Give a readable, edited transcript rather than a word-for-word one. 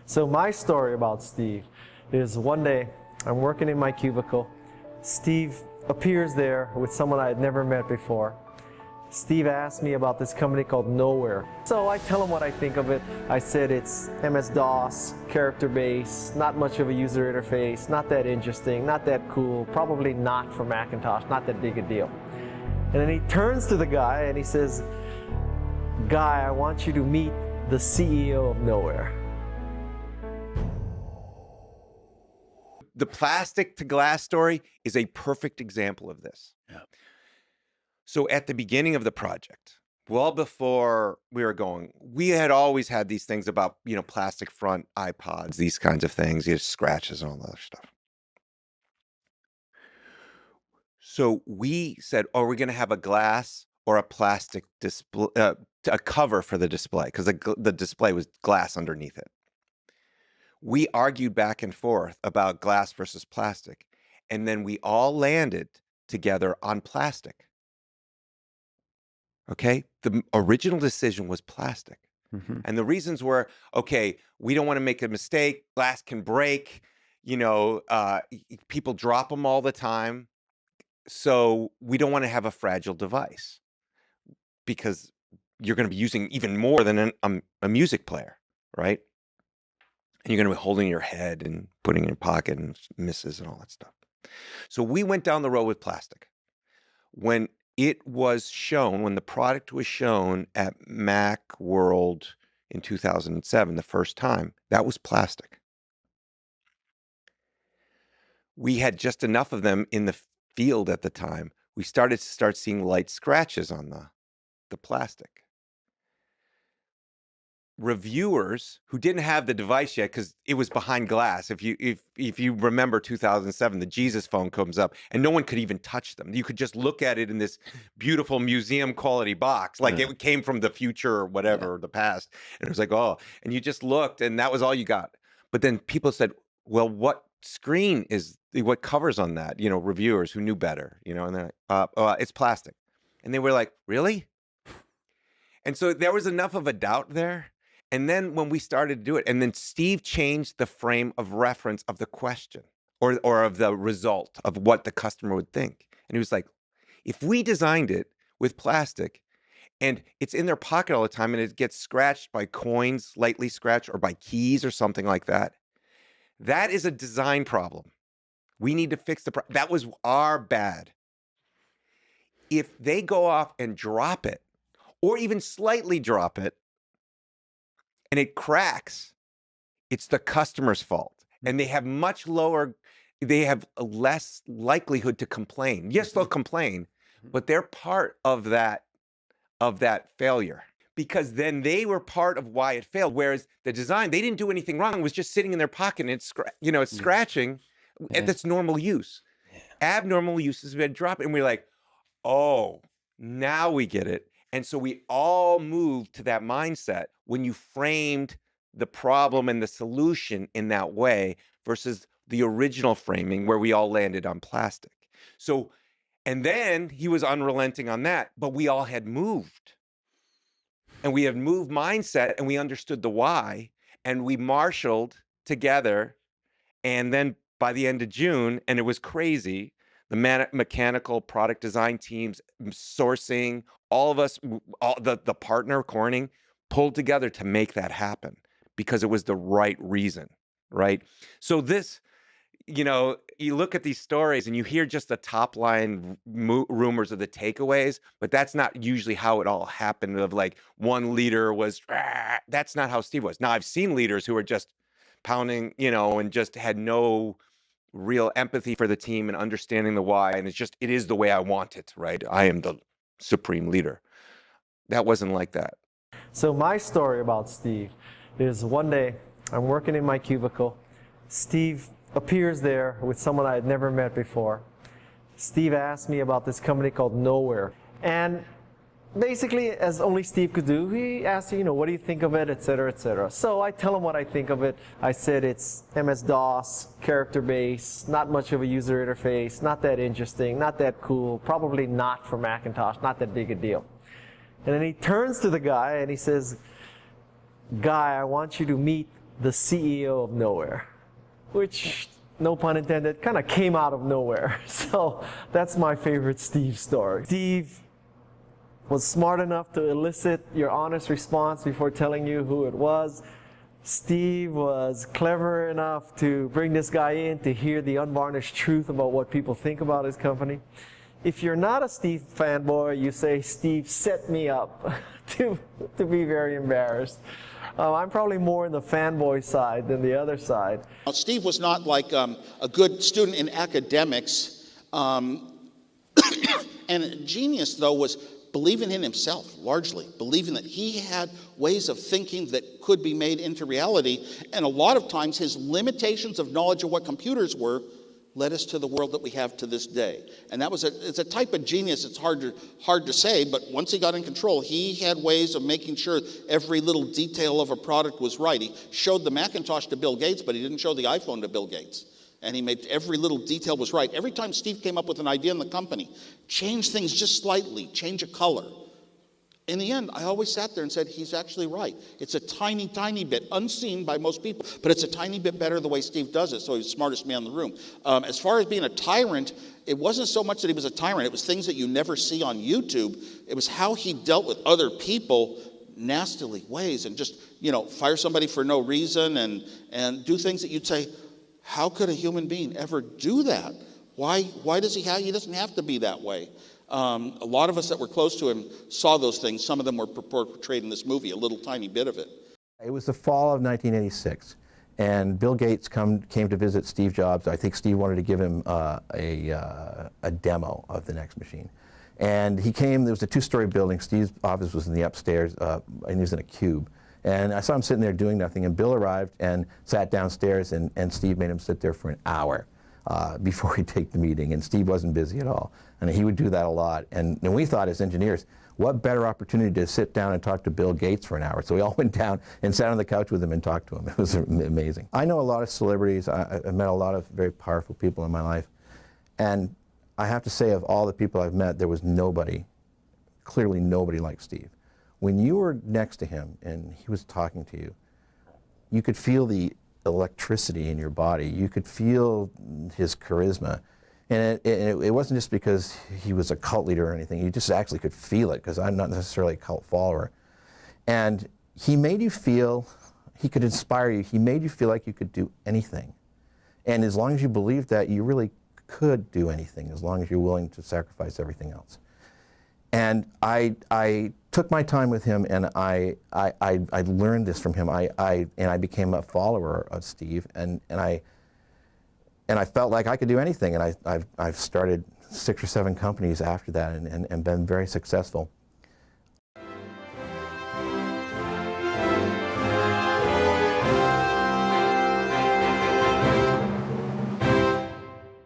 So my story about Steve is one day I'm working in my cubicle. Steve appears there with someone I had never met before. Steve asked me about this company called Nowhere. So I tell him what I think of it. I said it's MS-DOS, character-based, not much of a user interface, not that interesting, not that cool, probably not for Macintosh, not that big a deal. And then he turns to the guy and he says, "Guy, I want you to meet the CEO of Nowhere." The plastic to glass story is a perfect example of this. Yeah. So at the beginning of the project, well before we were going, we had always had these things about, plastic front iPods, these kinds of things, scratches and all that other stuff. So we said, oh, we're going to have a glass or a plastic display, a cover for the display, because the display was glass underneath it. We argued back and forth about glass versus plastic, and then we all landed together on plastic. Okay? The original decision was plastic. Mm-hmm. And the reasons were, okay, we don't want to make a mistake. Glass can break. People drop them all the time. So we don't want to have a fragile device because you're going to be using even more than a music player, right? And you're going to be holding your head and putting it in your pocket and misses and all that stuff. So we went down the road with plastic. When it was shown, when the product was shown at Mac World in 2007, the first time, that was plastic. We had just enough of them in the field at the time. We started seeing light scratches on the plastic. Reviewers who didn't have the device yet, because it was behind glass. If you remember 2007, the Jesus phone comes up and no one could even touch them. You could just look at it in this beautiful museum quality box, like it came from the future or whatever, the past. And it was like, oh, and you just looked and that was all you got. But then people said, well, what screen is, what covers on that? Reviewers who knew better, and they're like, it's plastic. And they were like, really? And so there was enough of a doubt there. And then when we started to do it, and then Steve changed the frame of reference of the question or of the result of what the customer would think. And he was like, if we designed it with plastic and it's in their pocket all the time and it gets scratched by coins, lightly scratched, or by keys or something like that, that is a design problem. We need to fix that was our bad. If they go off and drop it, or even slightly drop it, and it cracks, it's the customer's fault. And they have less likelihood to complain. Yes, they'll complain, but they're part of that failure, because then they were part of why it failed. Whereas the design, they didn't do anything wrong. It was just sitting in their pocket and it's scratching. And that's normal use. Yeah. Abnormal use has been dropped. And we're like, oh, now we get it. And so we all moved to that mindset when you framed the problem and the solution in that way versus the original framing where we all landed on plastic. So, and then he was unrelenting on that, but we all had moved. And we had moved mindset and we understood the why, and we marshaled together. And then by the end of June, and it was crazy, the mechanical product design teams, sourcing, all of us, the partner, Corning, pulled together to make that happen because it was the right reason, right? So this, you look at these stories and you hear just the top line rumors of the takeaways, but that's not usually how it all happened, of like one leader was, that's not how Steve was. Now I've seen leaders who are just pounding, and just had no real empathy for the team and understanding the why. And it is the way I want it, right? I am the supreme leader. That wasn't like that. So my story about Steve is one day I'm working in my cubicle. Steve appears there with someone I had never met before. Steve asked me about this company called Nowhere. And basically, as only Steve could do, he asked, what do you think of it, et cetera, et cetera. So I tell him what I think of it. I said it's MS-DOS, character-based, not much of a user interface, not that interesting, not that cool, probably not for Macintosh, not that big a deal. And then he turns to the guy and he says, "Guy, I want you to meet the CEO of nowhere, which, no pun intended, kind of came out of nowhere. So that's my favorite Steve story. Steve was smart enough to elicit your honest response before telling you who it was. Steve was clever enough to bring this guy in to hear the unvarnished truth about what people think about his company. If you're not a Steve fanboy, you say, Steve set me up to be very embarrassed. I'm probably more in the fanboy side than the other side. Now, Steve was not like a good student in academics, and a genius, though, was believing in himself, largely, believing that he had ways of thinking that could be made into reality, and a lot of times his limitations of knowledge of what computers were led us to the world that we have to this day. And that was it's a type of genius. It's hard to say, but once he got in control, he had ways of making sure every little detail of a product was right. He showed the Macintosh to Bill Gates, but he didn't show the iPhone to Bill Gates. And he made every little detail was right. Every time Steve came up with an idea in the company, change things just slightly, change a color. In the end, I always sat there and said, he's actually right. It's a tiny, tiny bit, unseen by most people, but it's a tiny bit better the way Steve does it, so he's the smartest man in the room. As far as being a tyrant, it wasn't so much that he was a tyrant. It was things that you never see on YouTube. It was how he dealt with other people nastily ways, and just, fire somebody for no reason and do things that you'd say, how could a human being ever do that? Why does he doesn't have to be that way. A lot of us that were close to him saw those things. Some of them were portrayed in this movie, a little tiny bit of it. It was the fall of 1986, and Bill Gates came to visit Steve Jobs. I think Steve wanted to give him a demo of the NeXT machine. And he came, there was a two-story building. Steve's office was in the upstairs, and he was in a cube. And I saw him sitting there doing nothing, and Bill arrived and sat downstairs, and Steve made him sit there for an hour before he'd take the meeting, and Steve wasn't busy at all. And he would do that a lot. And we thought as engineers, what better opportunity to sit down and talk to Bill Gates for an hour. So we all went down and sat on the couch with him and talked to him. It was amazing. I know a lot of celebrities. I've met a lot of very powerful people in my life. And I have to say, of all the people I've met, there was nobody, clearly nobody like Steve. When you were next to him and he was talking to you, you could feel the electricity in your body. You could feel his charisma. And it wasn't just because he was a cult leader or anything. You just actually could feel it, because I'm not necessarily a cult follower. And he made you feel, he could inspire you. He made you feel like you could do anything. And as long as you believed that, you really could do anything, as long as you're willing to sacrifice everything else. And I took my time with him, and I learned this from him. And I became a follower of Steve, and I felt like I could do anything. And I've started 6 or 7 companies after that, and been very successful.